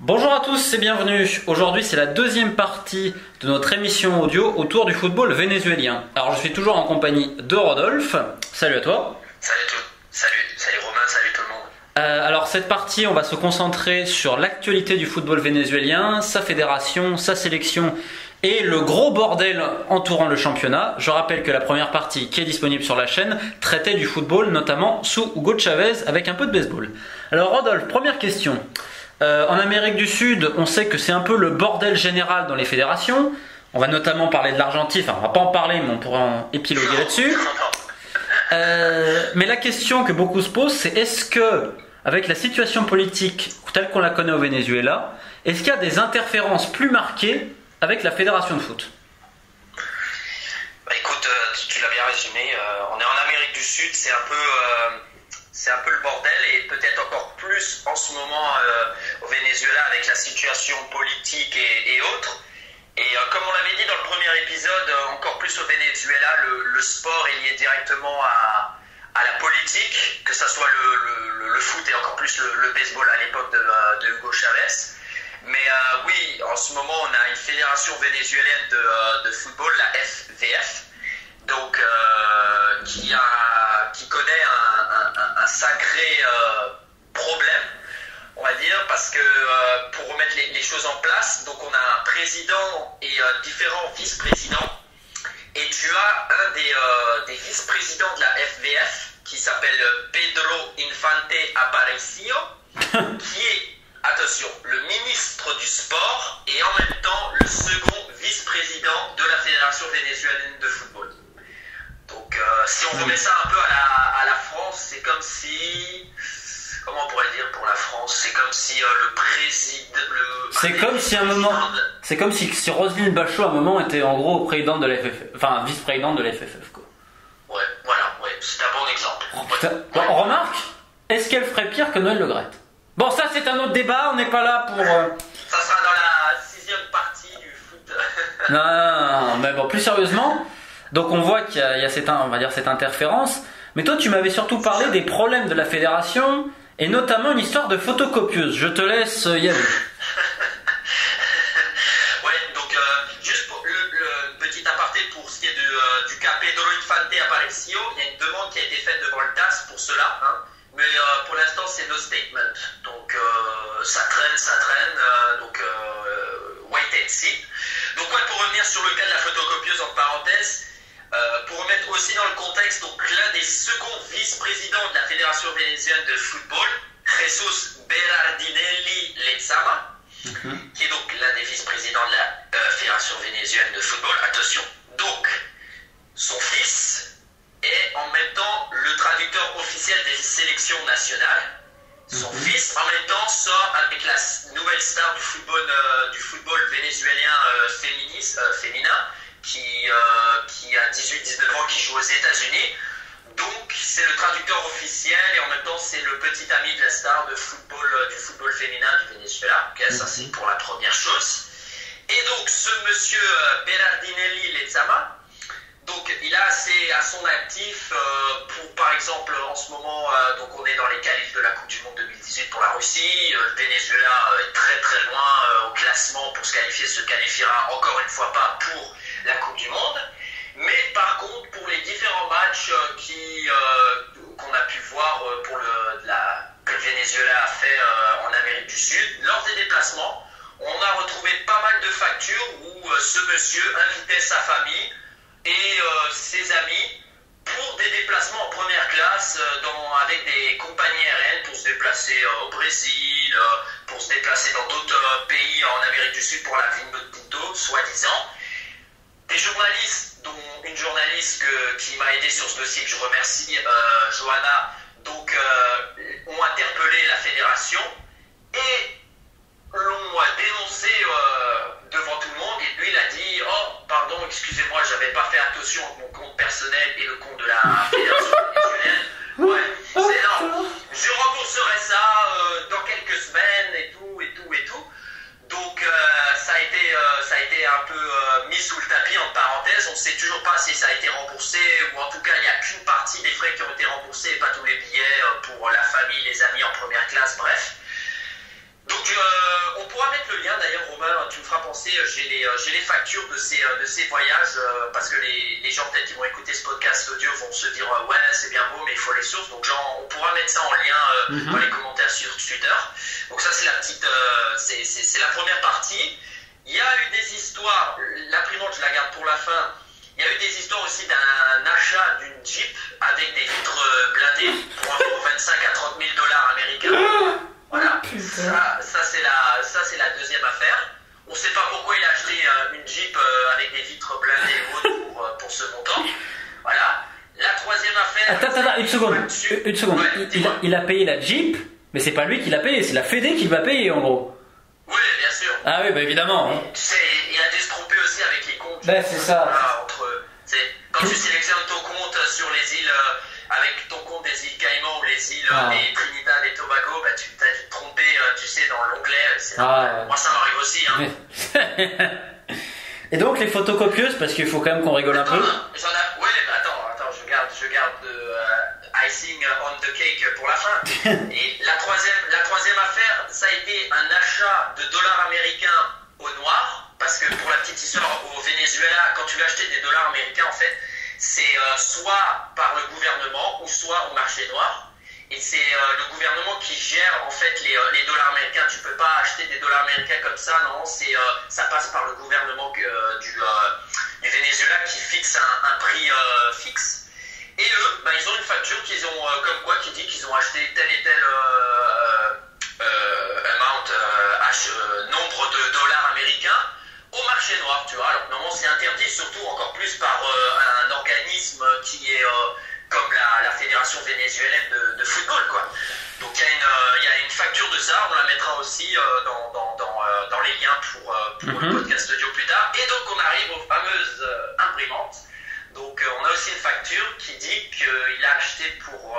Bonjour à tous et bienvenue. Aujourd'hui c'est la deuxième partie de notre émission audio autour du football vénézuélien. Alors je suis toujours en compagnie de Rodolphe. Salut à toi. Salut Romain, salut tout le monde. Alors cette partie on va se concentrer sur l'actualité du football vénézuélien, sa fédération, sa sélection et le gros bordel entourant le championnat. Je rappelle que la première partie qui est disponible sur la chaîne traitait du football notamment sous Hugo Chavez avec un peu de baseball. Alors Rodolphe, première question. En Amérique du Sud, on sait que c'est un peu le bordel général dans les fédérations. On va notamment parler de l'Argentine, enfin on va pas en parler, mais on pourrait en épiloguer là-dessus. Mais la question que beaucoup se posent, c'est est-ce que, avec la situation politique telle qu'on la connaît au Venezuela, est-ce qu'il y a des interférences plus marquées avec la fédération de foot? Bah écoute, tu l'as bien résumé, on est en Amérique du Sud, c'est un peu le bordel et peut-être encore plus en ce moment au Venezuela avec la situation politique et autres. Et comme on l'avait dit dans le premier épisode, encore plus au Venezuela, le sport est lié directement à la politique, que ça soit le foot et encore plus le baseball à l'époque de Hugo Chavez. Mais oui, en ce moment, on a une fédération vénézuélienne de football, la FVF, donc qui connaît un sacré problème, on va dire, parce que pour remettre les choses en place, donc on a un président et différents vice-présidents, et tu as un des vice-présidents de la FVF qui s'appelle Pedro Infante Aparicio, qui est, attention, le ministre du sport et en même temps le second vice-président de la Fédération vénézuélienne de football. Donc si on remet ça un peu à la France, c'est comme si... Comment on pourrait dire pour la France? C'est comme si le président... C'est comme si un moment... C'est comme si Roselyne Bachelot à un moment était en gros présidente de la FFF, enfin vice-présidente de la FFF quoi. Ouais, voilà, ouais, c'est un bon exemple. Oh, putain. Bon, on remarque, est-ce qu'elle ferait pire que Noël Le Graët? Bon, ça c'est un autre débat, on n'est pas là pour... Ça sera dans la 6e partie du foot. Non, mais bon, plus sérieusement, donc on voit qu'il y a on va dire cette interférence, mais toi tu m'avais surtout parlé des problèmes de la fédération, et notamment une histoire de photocopieuse. Je te laisse y aller. Ouais, donc juste pour le petit aparté pour ce qui est du cas Pedro Infante Aparicio, il y a une demande qui a été faite devant le TAS pour cela, hein. Mais pour l'instant, c'est no statement. Donc, ça traîne. Donc, wait and see. Donc, ouais, pour revenir sur le cas de la photocopieuse en parenthèse, pour remettre aussi dans le contexte, donc l'un des seconds vice-présidents de la Fédération vénézuélienne de football, Jesus Berardinelli Lezama, qui est donc l'un des vice-présidents de la Fédération vénézuélienne de football. Attention, donc, son fils est en même temps le traducteur officiel des sélections nationales. Son fils, en même temps, sort avec la nouvelle star du football vénézuélien féminin, qui a 18-19 ans, qui joue aux États-Unis. Donc, c'est le traducteur officiel et en même temps, c'est le petit ami de la star du football féminin du Venezuela. Okay, ça, c'est pour la première chose. Et donc, ce monsieur Berardinelli Lezama, donc il a à son actif pour, par exemple, en ce moment, donc on est dans les qualifs de la Coupe du Monde 2018 pour la Russie. Le Venezuela est très très loin au classement pour se qualifiera encore une fois pas pour la Coupe du Monde. Mais par contre, pour les différents matchs qu'on a pu voir que le Venezuela a fait en Amérique du Sud, lors des déplacements, on a retrouvé pas mal de factures où ce monsieur invitait sa famille et ses amis pour des déplacements en première classe avec des compagnies aériennes pour se déplacer au Brésil, pour se déplacer dans d'autres pays en Amérique du Sud pour la Vino Tinto, soi-disant. Des journalistes, dont une journaliste qui m'a aidé sur ce dossier, que je remercie, Johanna, donc ont interpellé la fédération et l'ont dénoncé devant tout le monde, et lui il a dit « Oh, pardon, excusez-moi, j'avais pas fait attention à mon compte personnel et le compte de la fédération vénézuélienne. Ouais, c'est énorme. Je rembourserai ça dans quelques semaines et tout. Donc ça a été un peu mis sous le tapis en parenthèse. On ne sait toujours pas si ça a été remboursé, ou en tout cas il n'y a qu'une partie des frais qui ont été remboursés et pas tous les billets pour la famille, les amis en première classe, bref. Donc on pourrait commencer, j'ai les factures de ces voyages, parce que les gens peut-être qui vont écouter ce podcast audio vont se dire ouais c'est bien beau mais il faut les sources, donc on pourra mettre ça en lien dans les commentaires sur Twitter. Donc ça c'est la petite, c'est la première partie. Il y a eu des histoires, l'imprimante je la garde pour la fin. Il y a eu des histoires aussi d'un achat d'une Jeep avec des vitres blindées pour environ 25 à 30 000 $ américains. Voilà, ça c'est la deuxième affaire. On ne sait pas pourquoi il a acheté une Jeep avec des vitres blindées pour ce montant. Voilà. La troisième affaire... Attends, une seconde. Ouais, il a payé la Jeep, mais c'est pas lui qui l'a payé, c'est la Fédé qui va payer en gros. Oui, bien sûr. Ah oui, bah évidemment. Tu sais, il a dû se tromper aussi avec les comptes. Ben c'est ça. Voilà, quand tu sélectionnes ton compte sur les îles, avec ton compte des îles Caïmans ou les îles des Trinidad et Tobago, bah, tu as dû te tromper, tu sais, dans l'onglet. Moi, ça m'arrive aussi. Hein. Et donc, les photocopieuses, parce qu'il faut quand même qu'on rigole un peu. Ouais, mais attends, je garde icing on the cake pour la fin. Et la troisième affaire, ça a été un achat de dollars américains au noir. Parce que pour la petite histoire, au Venezuela, quand tu veux acheter des dollars américains, en fait, c'est soit par le gouvernement ou soit au marché noir. Et c'est le gouvernement qui gère en fait les dollars américains. Tu ne peux pas acheter des dollars américains comme ça, non. Ça passe par le gouvernement du Venezuela qui fixe un prix fixe. Et eux, ils ont une facture qu'ils ont comme quoi qui dit qu'ils ont acheté tel et tel nombre de dollars américains au marché noir, tu vois. Alors normalement c'est interdit, surtout encore plus par un organisme qui est comme la fédération vénézuélienne de football, quoi. Donc il y a une facture de ça, on la mettra aussi dans les liens pour le podcast audio plus tard. Et donc on arrive aux fameuses imprimantes. Donc on a aussi une facture qui dit qu'il a acheté pour,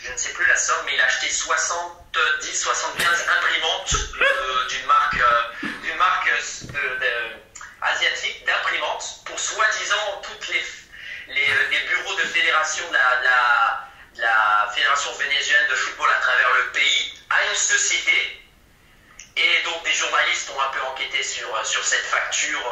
je ne sais plus la somme, mais il a acheté 70-75 imprimantes d'une marque asiatique d'imprimantes pour soi-disant toutes les bureaux de fédération de la fédération vénézuélienne de football à travers le pays à une société. Et donc des journalistes ont un peu enquêté sur cette facture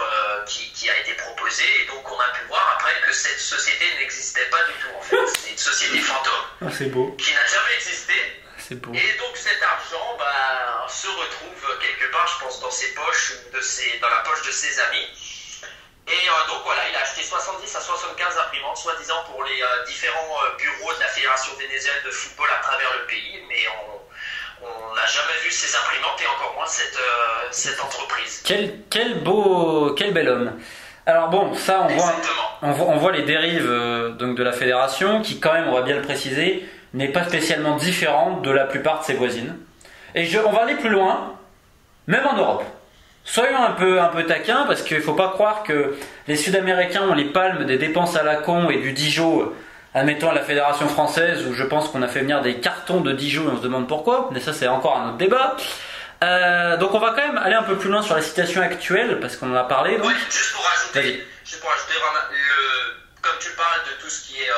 qui a été proposée, et donc on a pu voir après que cette société n'existait pas du tout en fait. C'est une société fantôme c'est beau. Qui n'a jamais existé. C'est beau. Et donc cet argent se retrouve quelque part, je pense, dans ses poches ou dans la poche de ses amis. Et donc voilà, il a acheté 70 à 75 imprimantes, soi-disant pour les différents bureaux de la fédération vénézuélienne de football à travers le pays, mais on n'a jamais vu ces imprimantes et encore moins cette entreprise. Quel bel homme. Alors bon, ça on voit les dérives donc de la fédération qui quand même, on va bien le préciser, n'est pas spécialement différente de la plupart de ses voisines. Et on va aller plus loin, même en Europe. Soyons un peu taquins, parce qu'il ne faut pas croire que les Sud-Américains ont les palmes des dépenses à la con et du Dijon, admettons à la Fédération française, où je pense qu'on a fait venir des cartons de Dijon et on se demande pourquoi, mais ça c'est encore un autre débat. Donc on va quand même aller un peu plus loin sur la situation actuelle, parce qu'on en a parlé. Donc. Oui, juste pour ajouter vraiment, comme tu parles de tout ce qui est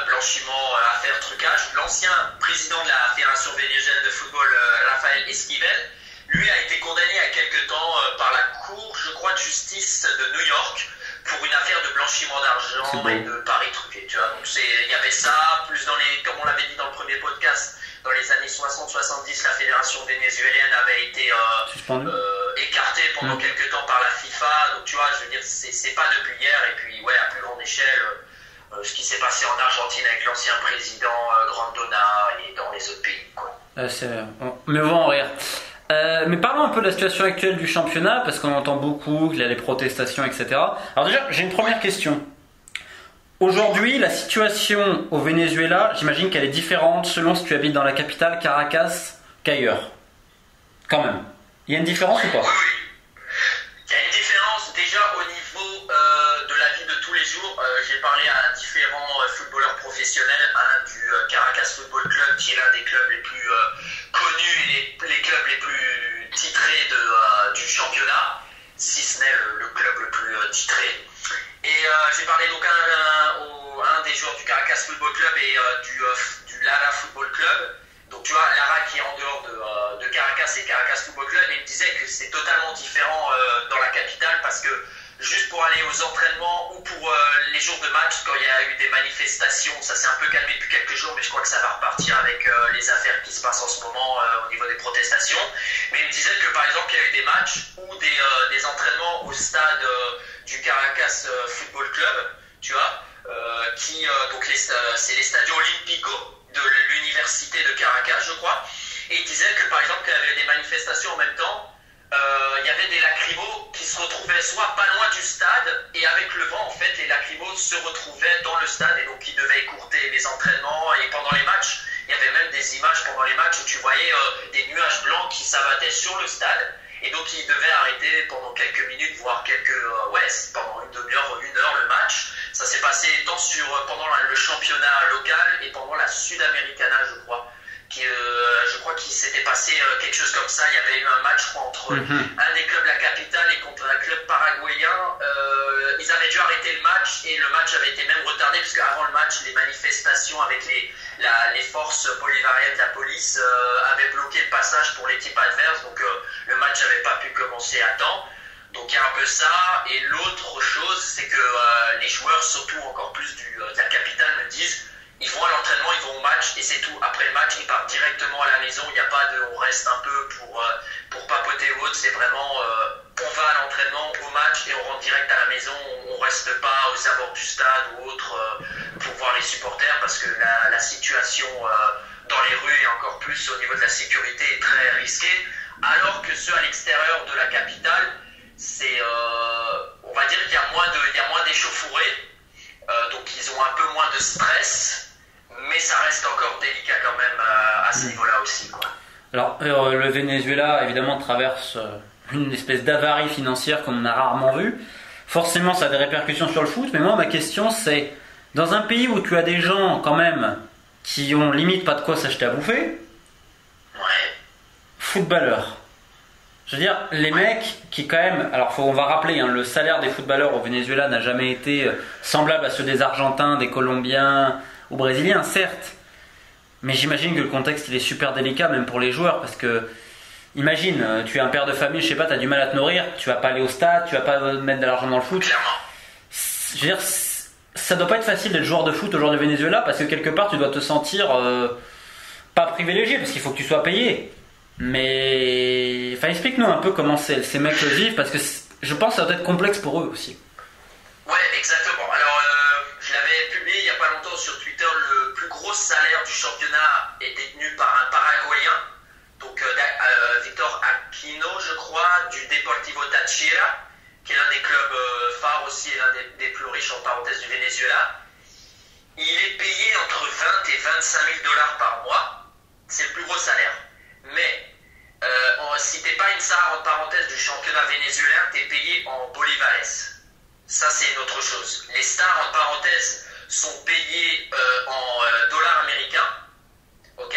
blanchiment, affaires, trucage, l'ancien président de la Fédération vénézuélienne de football, Rafael Esquivel, lui a été condamné il y a quelque temps par la Cour, je crois, de justice de New York pour une affaire de blanchiment d'argent et de paris truqués, tu vois. Donc il y avait ça, plus comme on l'avait dit dans le premier podcast, dans les années 60-70, la fédération vénézuélienne avait été écartée pendant quelques temps par la FIFA. Donc tu vois, je veux dire, c'est pas depuis hier. Et puis ouais, à plus grande échelle, ce qui s'est passé en Argentine avec l'ancien président Grandona et dans les autres pays, quoi. Mais on va en rire. Mais parlons un peu de la situation actuelle du championnat, parce qu'on entend beaucoup qu'il y a les protestations, etc. Alors déjà, j'ai une première question. Aujourd'hui, la situation au Venezuela, j'imagine qu'elle est différente selon si tu habites dans la capitale, Caracas, qu'ailleurs. Quand même. Il y a une différence ou pas? Oui. Il y a une différence déjà au niveau de la vie de tous les jours. J'ai parlé à différents footballeurs professionnels du Caracas Football Club, qui est l'un des clubs les plus connus et les clubs les plus titrés du championnat, si ce n'est le club le plus titré. Et j'ai parlé donc à un des joueurs du Caracas Football Club et du Lara Football Club. Donc tu vois, Lara qui est en dehors de Caracas et Caracas Football Football Club, et il me disait que c'est totalement différent dans la capitale parce que juste pour aller aux entraînements ou pour les jours de match, quand il y a eu des manifestations, ça s'est un peu calmé depuis quelques jours, mais je crois que ça va repartir avec les affaires qui se passent en ce moment au niveau des protestations. Mais il me disait que par exemple, il y a eu des matchs ou des entraînements au stade du Caracas Football Club, tu vois, donc c'est les Stadio Olimpico de l'université de Caracas, je crois. Et il disait que par exemple, qu'il y avait des manifestations en même temps, il y avait des lacrymos qui se retrouvaient soit pas loin du stade, et avec le vent, en fait, les lacrymos se retrouvaient dans le stade, et donc ils devaient écourter les entraînements. Et pendant les matchs, il y avait même des images pendant les matchs où tu voyais des nuages blancs qui s'abattaient sur le stade, et donc ils devaient arrêter pendant quelques minutes, voire pendant une demi-heure, une heure le match. Ça s'est passé pendant le championnat local et pendant la Sudamericana, je crois. Je crois qu'il s'était passé quelque chose comme ça. Il y avait eu un match, je crois, entre un des clubs de la capitale et contre un club paraguayen. Ils avaient dû arrêter le match, et le match avait été même retardé parce qu'avant le match, les manifestations avec les forces bolivariennes de la police avaient bloqué le passage pour l'équipe adverse, donc le match n'avait pas pu commencer à temps. Donc il y a un peu ça. Et l'autre chose, c'est que les joueurs, surtout encore plus de la capitale, me disent ils vont à l'entraînement, ils vont au match, et c'est tout. Après le match, ils partent directement à la maison. Il n'y a pas on reste un peu pour papoter ou autre. C'est vraiment on va à l'entraînement, au match, et on rentre direct à la maison. On reste pas aux abords du stade ou autre pour voir les supporters, parce que la situation dans les rues, et encore plus au niveau de la sécurité, est très risquée. Alors que ceux à l'extérieur de la capitale, on va dire qu'il y a moins d'échauffourées, donc ils ont un peu moins de stress, mais ça reste encore délicat quand même à ce niveau-là aussi, quoi. Alors, le Venezuela, évidemment, traverse une espèce d'avarie financière qu'on a rarement vue. Forcément, ça a des répercussions sur le foot, mais moi, ma question, c'est, dans un pays où tu as des gens, quand même, qui ont limite pas de quoi s'acheter à bouffer, footballeurs. Je veux dire, les mecs qui quand même... Alors on va rappeler, le salaire des footballeurs au Venezuela n'a jamais été semblable à ceux des Argentins, des Colombiens ou Brésiliens, certes. Mais j'imagine que le contexte il est super délicat, même pour les joueurs, parce que... Imagine, tu es un père de famille, je sais pas, tu as du mal à te nourrir, tu vas pas aller au stade, tu vas pas mettre de l'argent dans le foot. Je veux dire, ça doit pas être facile d'être joueur de foot au joueur du Venezuela, parce que quelque part tu dois te sentir pas privilégié, parce qu'il faut que tu sois payé. Mais explique-nous un peu comment ces mecs le vivent, parce que je pense que ça doit être complexe pour eux aussi. Ouais, exactement. Alors, je l'avais publié il n'y a pas longtemps sur Twitter. Le plus gros salaire du championnat est détenu par un Paraguayen, donc Victor Aquino, je crois, du Deportivo Táchira, qui est l'un des clubs phares aussi, et l'un des plus riches en parenthèse du Venezuela. Il est payé entre 20 et 25 000 dollars par mois. C'est le plus gros salaire. Mais si t'es pas une star en parenthèse du championnat vénézuélien, t'es payé en bolivares. Ça, c'est une autre chose. Les stars en parenthèse sont payés en dollars américains, ok,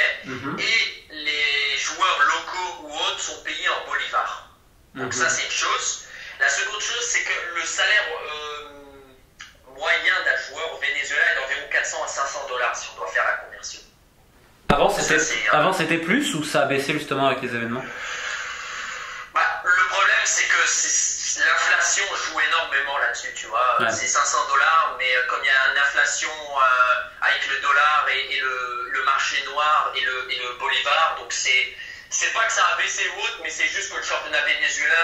et les joueurs locaux ou autres sont payés en bolivars. Donc ça, c'est une chose. La seconde chose, c'est que le salaire moyen d'un joueur au Venezuela est d'environ 400 à 500 dollars si on doit faire la conversion. Avant c'était plus, ou ça a baissé justement avec les événements? Le problème, c'est que l'inflation joue énormément là-dessus, tu vois. Ouais. C'est 500 dollars, mais comme il y a une inflation avec le dollar et le marché noir et le bolivar, donc c'est pas que ça a baissé ou autre, mais c'est juste que le championnat vénézuélien,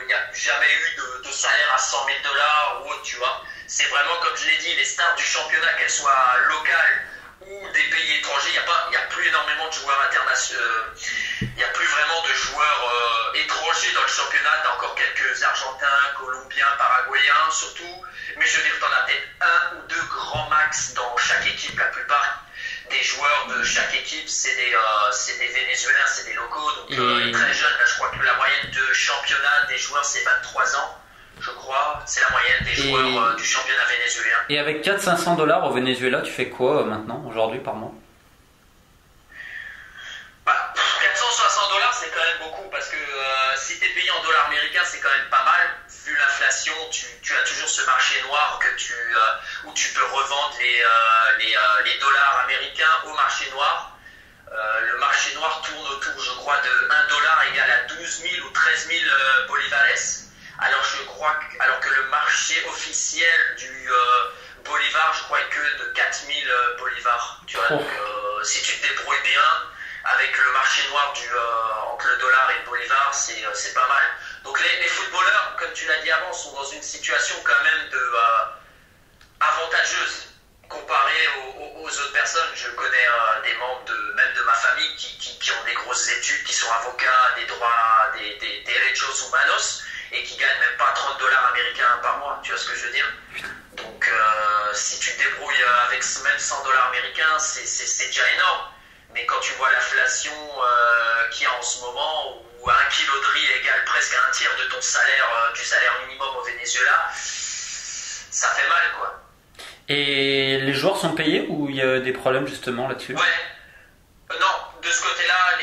il n'y a jamais eu de salaire à 100 000 dollars ou autre, tu vois. C'est vraiment, comme je l'ai dit, les stars du championnat, qu'elles soient locales ou des pays étrangers, il n'y a plus énormément de joueurs internationaux, il n'y a plus vraiment de joueurs étrangers dans le championnat. Tu as encore quelques Argentins, Colombiens, Paraguayens surtout, mais je veux dire, tu en as peut-être un ou deux grands max dans chaque équipe. La plupart des joueurs de chaque équipe, c'est des Vénézuéliens, c'est des locaux, donc très jeunes. Là, je crois que la moyenne de championnat des joueurs, c'est 23 ans. Je crois, c'est la moyenne des joueurs du championnat vénézuélien. Et avec 400-500 dollars au Venezuela, tu fais quoi maintenant, aujourd'hui, par mois? 460 dollars, c'est quand même beaucoup, parce que si tu es payé en dollars américains, c'est quand même pas mal. Vu l'inflation, tu as toujours ce marché noir où tu peux revendre les dollars américains au marché noir. Le marché noir tourne autour, je crois, de 1 dollar égale à 12 000 ou 13 000 bolivares. Alors que le marché officiel du bolivar, je crois, est que de 4 000 bolivars. Tu vois, donc, si tu te débrouilles bien avec le marché noir entre le dollar et le bolivar, c'est pas mal. Donc les footballeurs, comme tu l'as dit avant, sont dans une situation quand même avantageuse comparée aux autres personnes. Je connais des membres même de ma famille qui ont des grosses études, qui sont avocats, des droits, des derechos humanos, et qui gagnent même pas 30 dollars américains par mois. Tu vois ce que je veux dire? Donc si tu te débrouilles avec même 100 dollars américains, c'est déjà énorme. Mais quand tu vois l'inflation qu'il y a en ce moment, où 1 kilo de riz égale presque un tiers de ton salaire, du salaire minimum au Venezuela, ça fait mal, quoi. Et les joueurs sont payés ou il y a des problèmes justement là-dessus? Ouais. Non, de ce côté-là,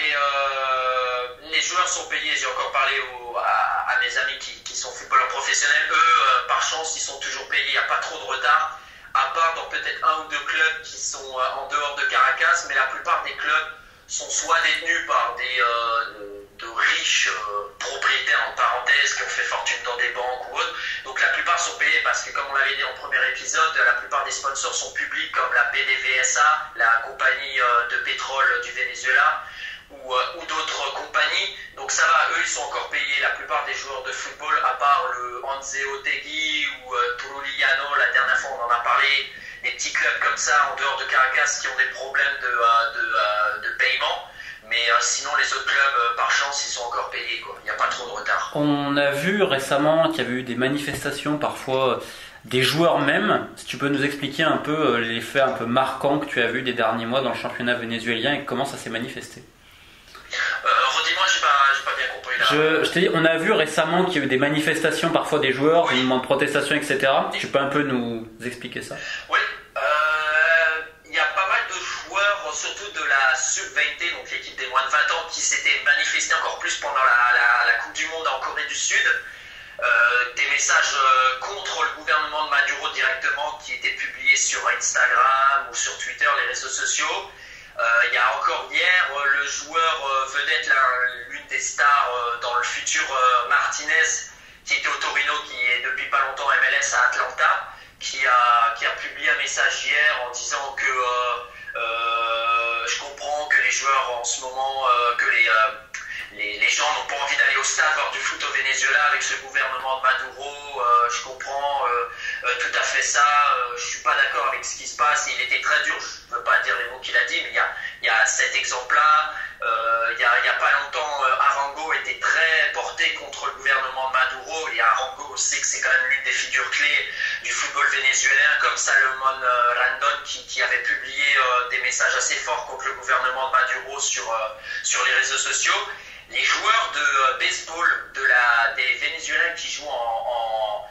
les joueurs sont payés. J'ai encore parlé à mes amis qui sont footballeurs professionnels. Eux, par chance, ils sont toujours payés. Il n'y a pas trop de retard. À part dans peut-être 1 ou 2 clubs qui sont en dehors de Caracas, mais la plupart des clubs sont soit détenus par de riches propriétaires en parenthèse qui ont fait fortune dans des banques ou autres. Donc la plupart sont payés parce que, comme on l'avait dit en premier épisode, la plupart des sponsors sont publics, comme la PDVSA, la compagnie de pétrole du Venezuela, ou d'autres compagnies. Donc ça va, eux ils sont encore payés. La plupart des joueurs de football, à part le Anze Otegui ou Trujillano, la dernière fois on en a parlé, des petits clubs comme ça en dehors de Caracas qui ont des problèmes de paiement. Mais sinon les autres clubs, par chance, ils sont encore payés, quoi. Il n'y a pas trop de retard. On a vu récemment qu'il y avait eu des manifestations, parfois des joueurs même. Si tu peux nous expliquer un peu les faits un peu marquants que tu as vus des derniers mois dans le championnat vénézuélien et comment ça s'est manifesté. Redis-moi, j'ai pas bien compris là. Je t'ai dit, on a vu récemment qu'il y a eu des manifestations, parfois des joueurs, des mouvements de protestation, etc. Tu peux un peu nous expliquer ça? Oui, il y a pas mal de joueurs, surtout de la Sub-20, donc l'équipe des moins de 20 ans, qui s'étaient manifestés encore plus pendant la Coupe du Monde en Corée du Sud. Des messages contre le gouvernement de Maduro directement qui étaient publiés sur Instagram ou sur Twitter, les réseaux sociaux. Il y a encore hier le joueur vedette, l'une des stars dans le futur Martinez, qui était au Torino, qui est depuis pas longtemps MLS à Atlanta, qui a publié un message hier en disant que je comprends que les joueurs en ce moment, que les gens n'ont pas envie d'aller au stade voir du foot au Venezuela avec ce gouvernement de Maduro. Je comprends tout à fait ça. Je suis pas d'accord avec ce qui se passe. Il était très dur. Je ne veux pas dire les mots qu'il a dit, mais il y a cet exemple-là. Il y a pas longtemps, Arango était très porté contre le gouvernement de Maduro. Et Arango, on sait que c'est quand même l'une des figures clés du football vénézuélien, comme Salomon Randon qui avait publié des messages assez forts contre le gouvernement de Maduro sur les réseaux sociaux. Les joueurs de baseball des Vénézuéliens qui jouent en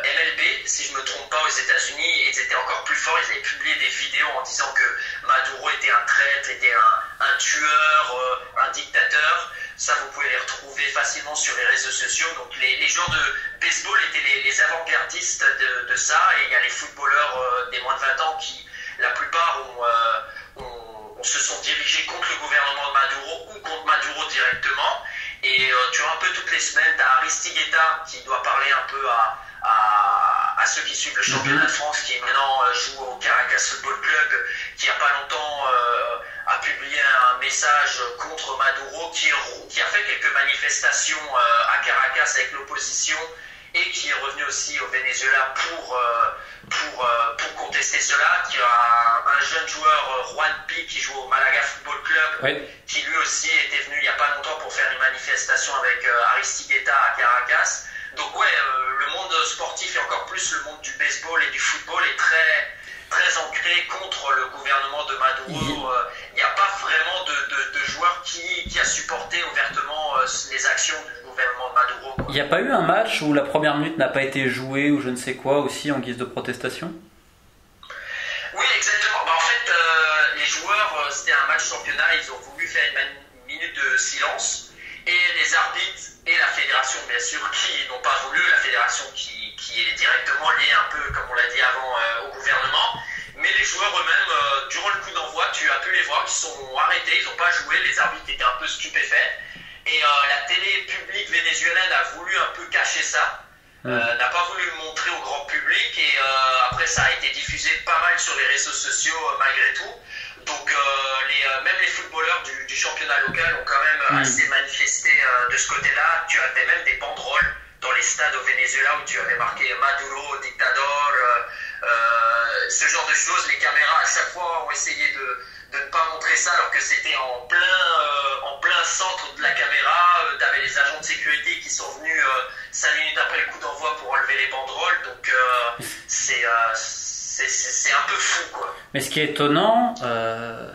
MLB, si je ne me trompe pas, aux États-Unis, ils étaient encore plus forts. Ils avaient publié des vidéos en disant que Maduro était un traître, était un tueur, un dictateur. Ça, vous pouvez les retrouver facilement sur les réseaux sociaux. Donc les joueurs de baseball étaient les avant-gardistes de ça. Et il y a les footballeurs des moins de 20 ans qui, la plupart, se sont dirigés contre le gouvernement de Maduro ou contre Maduro directement. Et tu vois, un peu toutes les semaines, tu as Aristigueta qui doit parler un peu à ceux qui suivent le championnat de France, qui maintenant joue au Caracas Football Club, qui il n'y a pas longtemps a publié un message contre Maduro, qui a fait quelques manifestations à Caracas avec l'opposition et qui est revenu aussi au Venezuela pour contester cela, qui a un jeune joueur, Juan Pi, qui joue au Malaga Football Club, qui lui aussi était venu il n'y a pas longtemps pour faire une manifestation avec Aristigueta à Caracas. Donc ouais, le monde sportif et encore plus le monde du baseball et du football est très, très ancré contre le gouvernement de Maduro. Il n'y a pas vraiment de joueur qui a supporté ouvertement les actions du gouvernement de Maduro, quoi. Il n'y a pas eu un match où la première minute n'a pas été jouée ou je ne sais quoi aussi en guise de protestation? Oui, exactement. En fait, les joueurs, c'était un match championnat, ils ont voulu faire une minute de silence. Et les arbitres et la fédération, bien sûr, qui n'ont pas voulu, la fédération qui est directement liée un peu, comme on l'a dit avant, au gouvernement. Mais les joueurs eux-mêmes, durant le coup d'envoi, tu as pu les voir, qui sont arrêtés, ils n'ont pas pas joué, les arbitres étaient un peu stupéfaits. Et la télé publique vénézuélienne a voulu un peu cacher ça, n'a pas voulu le montrer au grand public, et après ça a été diffusé pas mal sur les réseaux sociaux malgré tout. Donc même les footballeurs du championnat local ont quand même assez manifesté de ce côté-là. Tu avais même des banderoles dans les stades au Venezuela où tu avais marqué Maduro, dictador, ce genre de choses. Les caméras à chaque fois ont essayé de ne pas montrer ça alors que c'était en plein centre de la caméra. Tu avais les agents de sécurité qui sont venus 5 minutes après le coup d'envoi pour enlever les banderoles. Donc c'est un peu fou, quoi. Mais ce qui est étonnant,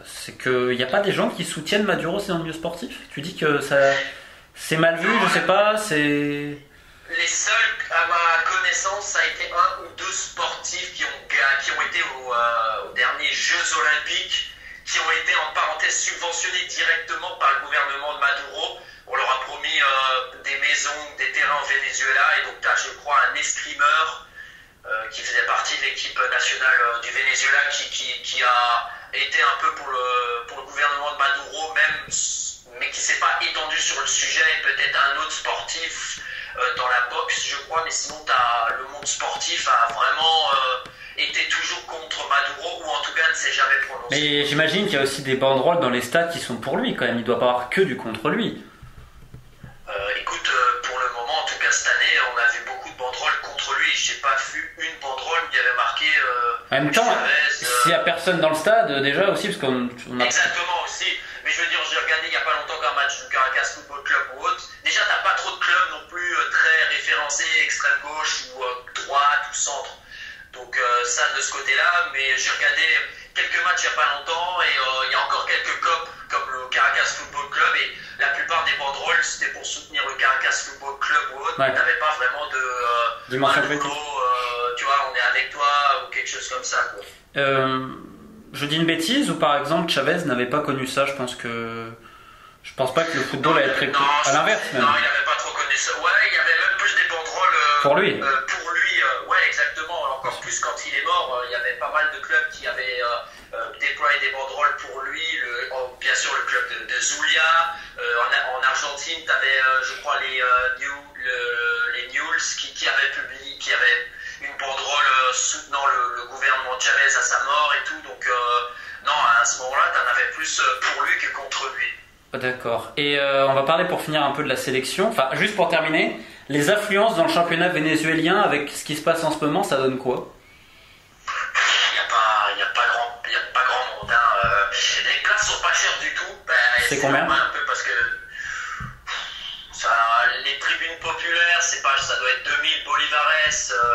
c'est qu'il n'y a pas des gens qui soutiennent Maduro dans le milieu sportif. Tu dis que c'est mal vu, je sais pas, c'est... Les seuls, à ma connaissance, ça a été 1 ou 2 sportifs qui ont été aux derniers Jeux Olympiques, qui ont été en parenthèse subventionnés directement par le gouvernement de Maduro. On leur a promis des maisons, des terrains au Venezuela, et donc tu as, je crois, un escrimeur qui faisait partie de l'équipe nationale du Venezuela qui a été un peu pour le gouvernement de Maduro même, mais qui s'est pas étendu sur le sujet, et peut-être un autre sportif dans la boxe, je crois, mais sinon le monde sportif a vraiment été toujours contre Maduro, ou en tout cas ne s'est jamais prononcé. Mais j'imagine qu'il y a aussi des banderoles dans les stades qui sont pour lui quand même, il doit pas avoir que du contre lui. Écoute, pour le moment, en tout cas cette année, on a vu beaucoup de banderoles contre lui. Je n'ai pas vu une banderole qui avait marqué en même temps, s'il n'y a personne dans le stade, déjà aussi, parce qu'on a... Exactement aussi. Mais je veux dire, j'ai regardé il n'y a pas longtemps qu'un match du Caracas Football Club ou autre. Déjà, tu n'as pas trop de clubs non plus très référencés, extrême gauche ou droite ou centre. Donc ça de ce côté-là. Mais j'ai regardé quelques matchs il n'y a pas longtemps, et il y a encore quelques copes comme le Caracas Football Club, et la plupart des banderoles c'était pour soutenir le Caracas Football Club ou autre. Ouais. Tu n'avais pas vraiment de dimension politique. Tu vois, on est avec toi ou quelque chose comme ça, quoi. Je dis une bêtise, ou par exemple Chavez n'avais pas connu ça? Je pense pas que le football allait être très... à l'inverse même. Non, il n'avait pas trop connu ça. Ouais, il y avait même plus des banderoles pour lui. Ouais, exactement. Encore plus quand il est mort, il y avait pas mal de clubs qui avaient déployé des banderoles pour lui. Bien sûr, le club de Zulia. En Argentine, tu avais, je crois, les Newell's qui avaient une banderole soutenant le gouvernement de Chavez à sa mort et tout. Donc, non, à ce moment-là, tu en avais plus pour lui que contre lui. D'accord. Et on va parler pour finir un peu de la sélection. Enfin, juste pour terminer, les affluences dans le championnat vénézuélien avec ce qui se passe en ce moment, ça donne quoi? Il n'y a pas grand monde. Hein. Les places sont pas chères du tout. C'est combien? Un peu parce que les tribunes populaires, ça doit être 2000 bolivares,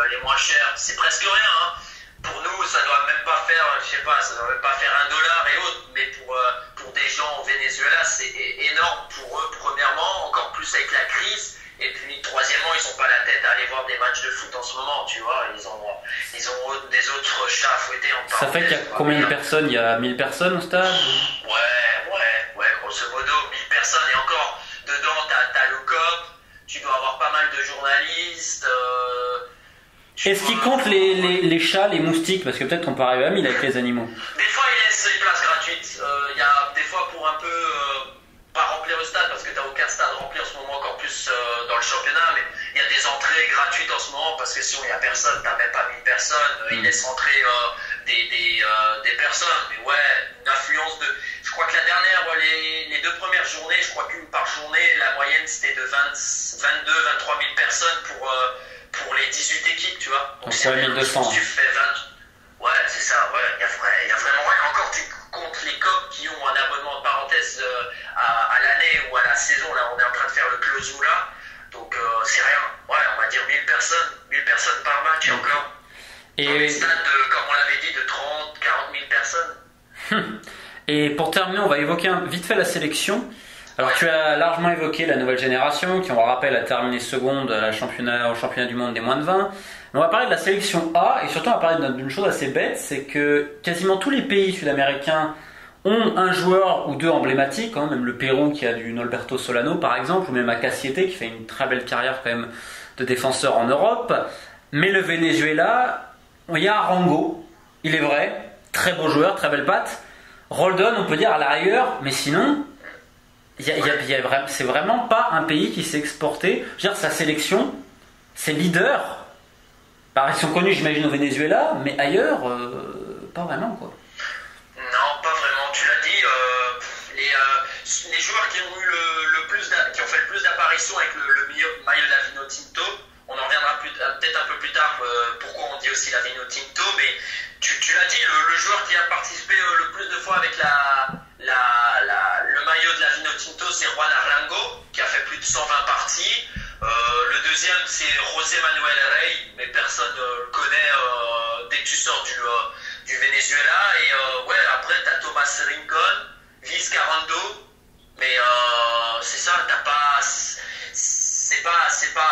les moins chers. C'est presque rien. Hein. Pour nous, ça doit même pas faire, ça doit même pas faire $1 et autres, mais pour des gens au Venezuela, c'est énorme pour eux, premièrement, encore plus avec la crise, et puis troisièmement, ils n'ont pas la tête à aller voir des matchs de foot en ce moment, tu vois, ils ont des autres chats à fouetter en parenthèse. Ça fait qu'il y a combien de personnes? Il y a 1000 personnes au stade? Ouais, grosso modo, 1000 personnes, et encore, dedans, t'as le COP, tu dois avoir pas mal de journalistes, est-ce qu'ils comptent les chats, les moustiques? Parce que peut-être qu'on peut arriver à 1000 avec les animaux. Des fois, ils laissent les places gratuites. Il y a des fois pour un peu pas remplir le stade, parce que tu n'as aucun stade rempli en ce moment, encore plus dans le championnat, mais il y a des entrées gratuites en ce moment, parce que sinon il n'y a personne, tu n'as même pas 1000 personnes. Ils laissent rentrer des personnes. Mais ouais, une affluence de... Je crois que la dernière, les 2 premières journées, je crois qu'une par journée, la moyenne c'était de 22-23 000 personnes pour les 18 équipes, tu vois. Donc c'est 1200. Tu fais 20... Ouais, c'est ça, ouais. Il y a vraiment rien. Encore, tu comptes les COP qui ont un abonnement de parenthèse à l'année ou à la saison. Là, on est en train de faire le clausula. Donc, c'est rien. Ouais, on va dire 1000 personnes par match et encore. Et dans les stades, comme on l'avait dit, de 30, 40 000 personnes. Et pour terminer, on va évoquer vite fait la sélection. Alors tu as largement évoqué la nouvelle génération qui, on le rappelle, a terminé seconde au championnat du monde des moins de 20. On va parler de la sélection A, et surtout on va parler d'une chose assez bête, c'est que quasiment tous les pays sud-américains ont un joueur ou deux emblématiques, hein, même le Pérou qui a du Norberto Solano par exemple, ou même Acaciete qui fait une très belle carrière quand même de défenseur en Europe. Mais le Venezuela, il y a Arango, il est vrai, très beau joueur, très belle patte. Roldan, on peut dire à l'arrière, mais sinon... C'est vraiment pas un pays qui s'est exporté. Je veux dire, sa sélection, ses leaders, ils sont connus, j'imagine, au Venezuela, mais ailleurs, pas vraiment, quoi. Non, pas vraiment. Tu l'as dit, les joueurs qui ont eu qui ont fait le plus d'apparitions avec le maillot de la Vinotinto, on en reviendra peut-être un peu plus tard pourquoi on dit aussi la Vinotinto, mais tu l'as dit, le joueur qui a participé le plus de fois avec le maillot de la Vinotinto, c'est Juan Arlango, qui a fait plus de 120 parties. Le deuxième, c'est José Manuel Rey, mais personne ne le connaît dès que tu sors du Venezuela. Et après, tu as Thomas Rincon, Vizcarrondo, mais c'est ça,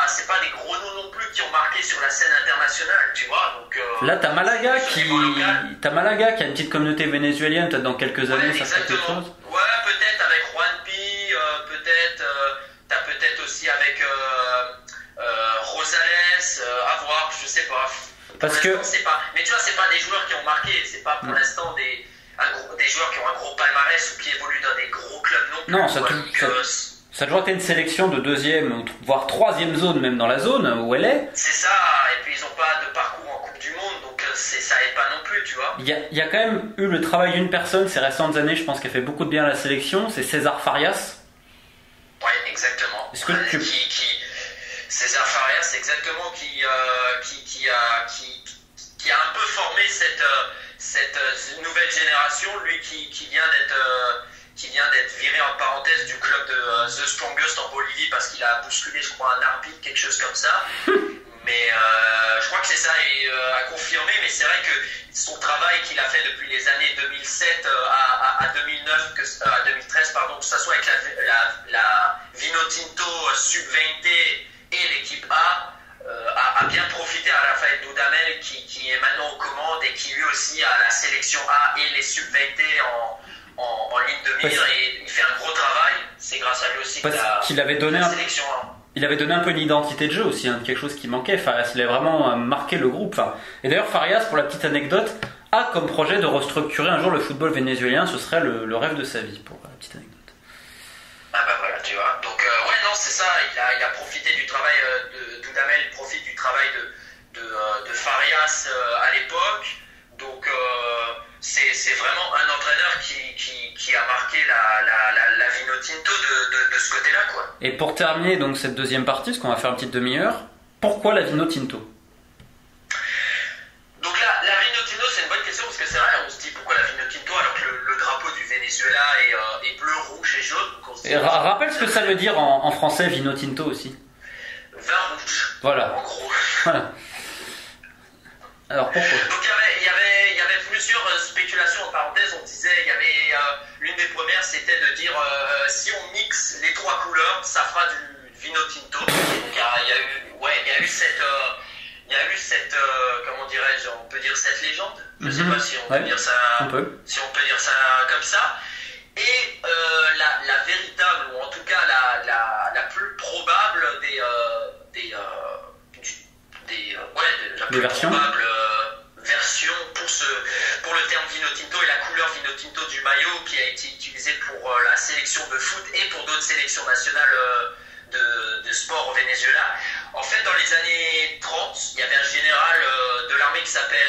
c'est pas des gros noms non plus qui ont marqué sur la scène internationale, tu vois. Donc, là, t'as Malaga qui a une petite communauté vénézuélienne, peut-être dans quelques années, ça fait quelque chose. Ouais, peut-être avec Juanpi, t'as peut-être aussi avec Rosales, à voir, je sais pas. Parce que mais tu vois, c'est pas des joueurs qui ont marqué, c'est pas pour l'instant des joueurs qui ont un gros palmarès ou qui évoluent dans des gros clubs non plus. Non, ça a toujours été une sélection de deuxième, voire troisième zone, même dans la zone où elle est. C'est ça, et puis ils n'ont pas de parcours en Coupe du Monde, donc ça aide pas non plus, tu vois. Il y a quand même eu le travail d'une personne ces récentes années, je pense qu'elle fait beaucoup de bien à la sélection, c'est César Farias. Ouais, exactement. César Farias, exactement, qui a un peu formé cette nouvelle génération, lui qui vient d'être viré en parenthèse du club de The Strongest en Bolivie parce qu'il a bousculé, je crois, un arbitre, quelque chose comme ça. Mais je crois que c'est ça à confirmer, mais c'est vrai que son travail qu'il a fait depuis les années 2007 à 2013, que ce soit avec la Vinotinto Sub-20 et l'équipe A, a bien profité à Rafael Dudamel qui est maintenant aux commandes et qui lui aussi a la sélection A et les Sub-20 en ligne de mire, et il fait un gros travail. C'est grâce à lui aussi qu'il avait donné sélection. Il avait donné un peu une identité de jeu aussi, quelque chose qui manquait. Farias, il a vraiment marqué le groupe. Et d'ailleurs, Farias, pour la petite anecdote, a comme projet de restructurer un jour le football vénézuélien. Ce serait le rêve de sa vie, pour la petite anecdote. Ah bah voilà, tu vois. Donc non, c'est ça. Il a profité du travail de Dudamel, il profite du travail de Farias à l'époque. Donc c'est vraiment un entraîneur qui a marqué la Vinotinto de ce côté-là, quoi. Et pour terminer donc cette deuxième partie, parce qu'on va faire une petite demi-heure, pourquoi la Vinotinto? Donc la Vinotinto, c'est une bonne question, parce que c'est vrai, on se dit pourquoi la Vinotinto alors que le drapeau du Venezuela est bleu, rouge et jaune. Et rappelle ce que ça veut dire en français, Vinotinto aussi. Vin rouge. Voilà. En gros. Voilà. Alors pourquoi? Donc il y avait plusieurs spéculations en parenthèse. On disait, l'une des premières, c'était de dire si on mixe les trois couleurs, ça fera du Vinotinto. Donc il y a eu cette comment dirais-je, on peut dire cette légende. Je sais pas si on peut dire ça. Si on peut dire ça comme ça. Et la véritable, ou en tout cas la plus probable des versions. Version pour le terme Vinotinto et la couleur Vinotinto du maillot qui a été utilisé pour la sélection de foot et pour d'autres sélections nationales de sport au Venezuela. En fait, dans les années 30, il y avait un général de l'armée qui s'appelait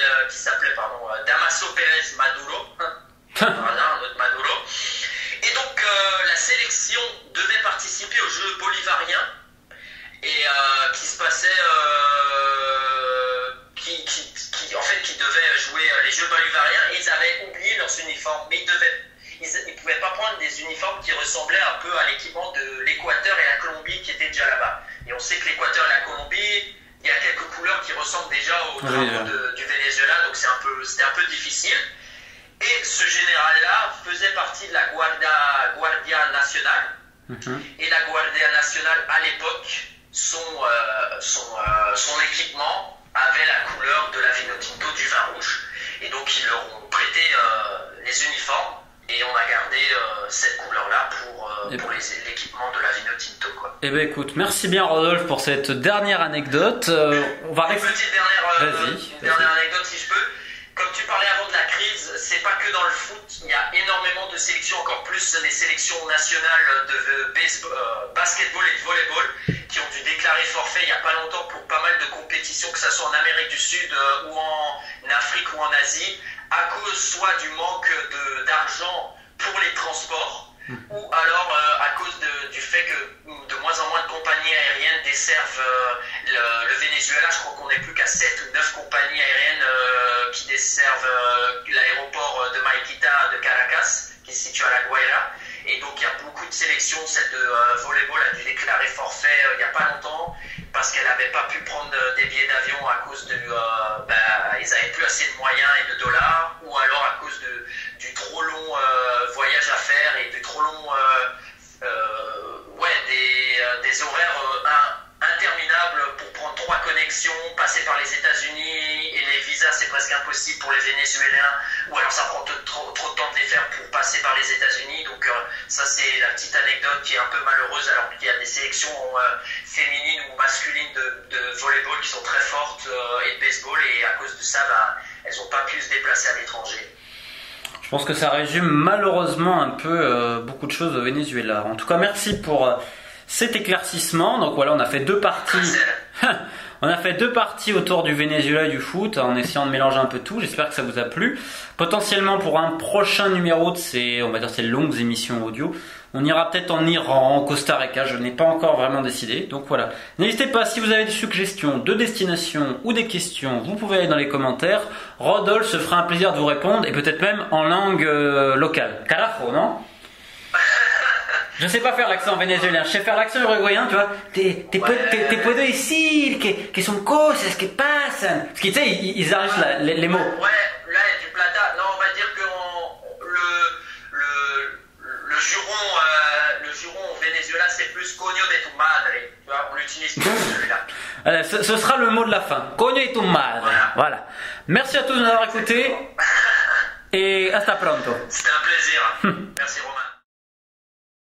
Damaso Pérez Maduro. Voilà, notre Maduro. Et donc la sélection devait participer aux Jeux bolivariens et qui se passait qui devaient jouer les Jeux bolivariens, et ils avaient oublié leurs uniformes, mais ils ne pouvaient pas prendre des uniformes qui ressemblaient un peu à l'équipement de l'Équateur et la Colombie qui étaient déjà là-bas. Et on sait que l'Équateur et la Colombie, il y a quelques couleurs qui ressemblent déjà au drapeau du Venezuela, donc c'était un peu difficile. Et ce général-là faisait partie de la Guardia Nacional. Et la Guardia Nacional, à l'époque, son équipement avait la couleur de la Vinotinto du vin rouge. Et donc ils leur ont prêté les uniformes, et on a gardé cette couleur-là pour l'équipement de la Vinotinto, quoi. Eh bien écoute, merci bien Rodolphe pour cette dernière anecdote. On va une petite dernière anecdote si je peux. Comme tu parlais avant de la crise, c'est pas que dans le foot, il y a énormément de sélections, encore plus les sélections nationales de basketball et de volleyball, qui ont dû déclarer forfait il n'y a pas longtemps pour pas mal de compétitions, que ce soit en Amérique du Sud ou en Afrique ou en Asie, à cause soit du manque d'argent pour les transports, ou alors à cause du fait que de moins en moins de compagnies aériennes desservent le Venezuela. Je crois qu'on n'est plus qu'à 7 ou 9 compagnies aériennes qui desservent l'aéroport de Maiquita de Caracas, qui se situe à La Guaira. Et donc il y a beaucoup de sélections. Celle de volleyball a dû déclarer forfait il n'y a pas longtemps parce qu'elle n'avait pas pu prendre des billets d'avion à cause ils n'avaient plus assez de moyens et de dollars, ou alors à cause du trop long voyage à faire et du trop long des horaires interminables pour prendre 3 connexions, passer par les États-Unis, et les visas c'est presque impossible pour les Vénézuéliens, ou alors ça prend trop de temps de les faire pour passer par les États-Unis. Donc ça c'est la petite anecdote qui est un peu malheureuse, alors qu'il y a des sélections féminines ou masculines de volleyball qui sont très fortes et de baseball, et à cause de ça elles n'ont pas pu se déplacer à l'étranger. Je pense que ça résume malheureusement un peu beaucoup de choses au Venezuela. En tout cas, merci pour cet éclaircissement. Donc voilà, on a fait 2 parties. On a fait 2 parties autour du Venezuela et du foot, en essayant de mélanger un peu tout. J'espère que ça vous a plu. Potentiellement pour un prochain numéro de ces longues émissions audio, on ira peut-être en Iran, Costa Rica, je n'ai pas encore vraiment décidé. Donc voilà, n'hésitez pas, si vous avez des suggestions de destination ou des questions, vous pouvez aller dans les commentaires. Rodolphe se fera un plaisir de vous répondre, et peut-être même en langue locale. Carajo, non? Je sais pas faire l'accent vénézuélien, je sais faire l'accent uruguayen, tu vois. Te puedo decir que son cosas que pasan. Parce que tu sais, ils arrachent les mots. Ouais, là il y a du plata. Non, on va dire que le juron au Venezuela c'est plus coño de tu madre. Tu vois, on l'utilise plus celui-là. Ce sera le mot de la fin. Coño de tu madre. Voilà. Merci à tous de nous avoir écoutés. Et hasta pronto. C'était un plaisir.